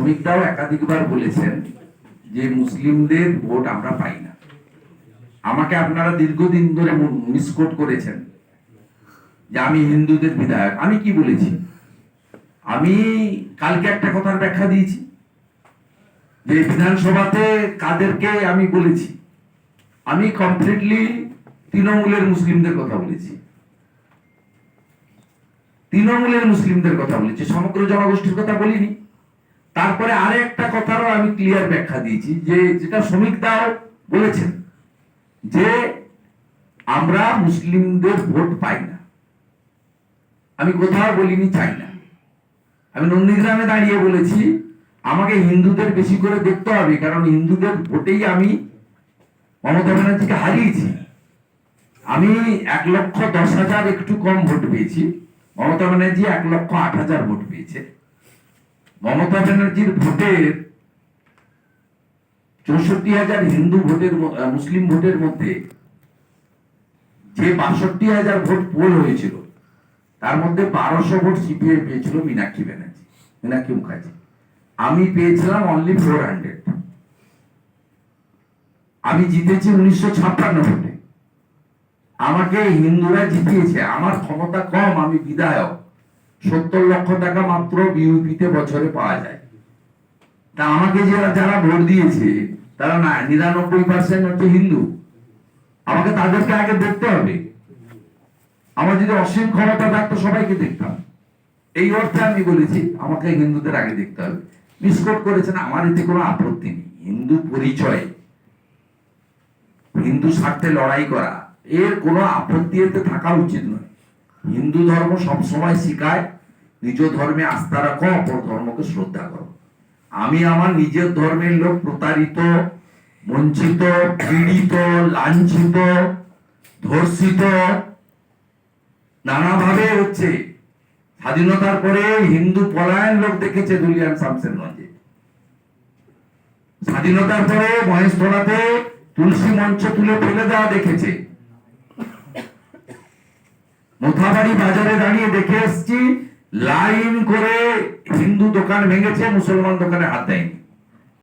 শ্রমিকরাও একাধিকবার বলেছেন যে মুসলিমদের ভোট আমরা পাই না। আমাকে আপনারা দীর্ঘদিন ধরে মিসকোট করেছেন যে আমি হিন্দুদের বিধায়ক। আমি কি বলেছি? আমি কালকে একটা কথার ব্যাখ্যা দিয়েছি যে বিধানসভাতে কাদেরকে আমি বলেছি। আমি কমপ্লিটলি তৃণমূলের মুসলিমদের কথা বলেছি, তৃণমূলের মুসলিমদের কথা বলেছি, সমগ্র জনগোষ্ঠীর কথা বলিনি। তারপরে আরেকটা কথারও আমি ক্লিয়ার ব্যাখ্যা দিয়েছি যে যেটা শ্রমিক দাও বলেছেন যে আমরা মুসলিমদের ভোট পাই না। আমি কোথাও বলিনি চাই না। আমি নন্দীগ্রামে দাঁড়িয়ে বলেছি আমাকে হিন্দুদের বেশি করে দেখতে হবে, কারণ হিন্দুদের ভোটেই আমি মমতা ব্যানার্জিকে হারিয়েছি। আমি 1,10,000 একটু কম ভোট পেয়েছি, মমতা ব্যানার্জি 1,08,000 ভোট পেয়েছে। মমতা ব্যানার্জির ভোটের 64,000 হিন্দু ভোটের মুসলিম ভোটের মধ্যে যে 62,000 ভোট পোল হয়েছিল তার মধ্যে 1200 ভোট সিপিআই পেয়েছিল মীনাক্ষী মুখার্জি। আমি পেয়েছিলাম অনলি 400। আমি জিতেছি 1956 ভোটে। আমাকে হিন্দুরা জিতিয়েছে। আমার ক্ষমতা কম, আমি বিধায়ক। 70 লক্ষ টাকা মাত্র বিউপিতে বছরে পাওয়া যায়। তা আমাকে যারা ভোট দিয়েছে তারা না 99% হচ্ছে হিন্দু। আমাকে তাদেরকে আগে দেখতে হবে। আমার যদি অসীম ক্ষমতা থাকতো সবাইকে দেখতাম। এই অর্থে আমি বলেছি আমাকে হিন্দুদের আগে দেখতে হবে। মিসকোট করেছেন, আমার এতে কোনো আপত্তি নেই। হিন্দু পরিচয়, হিন্দু স্বার্থে লড়াই করা, এর কোনো আপত্তি এতে থাকা উচিত নয়। হিন্দু ধর্ম সবসময় শিখায় নিজ ধর্মে আস্থা রাখো, অপর ধর্মকে শ্রদ্ধা করো। আমি আমার নিজের ধর্মের লোক প্রতারিত, বঞ্চিত, পীড়িত, লাঞ্ছিত, ধর্ষিত নানাভাবে হচ্ছে। স্বাধীনতার পরে হিন্দু পলায়ন লোক দেখেছে দুলিয়ান শামসেরগঞ্জে। স্বাধীনতার পরে মহেশতলাতে তুলসী মঞ্চ তুলে ফেলে দেওয়া দেখেছে। মোথাবাড়ি বাজারে দাঁড়িয়ে দেখে এসছি লাইন করে হিন্দু দোকান ভেঙেছে, মুসলমান দোকানে হাত দেয়নি।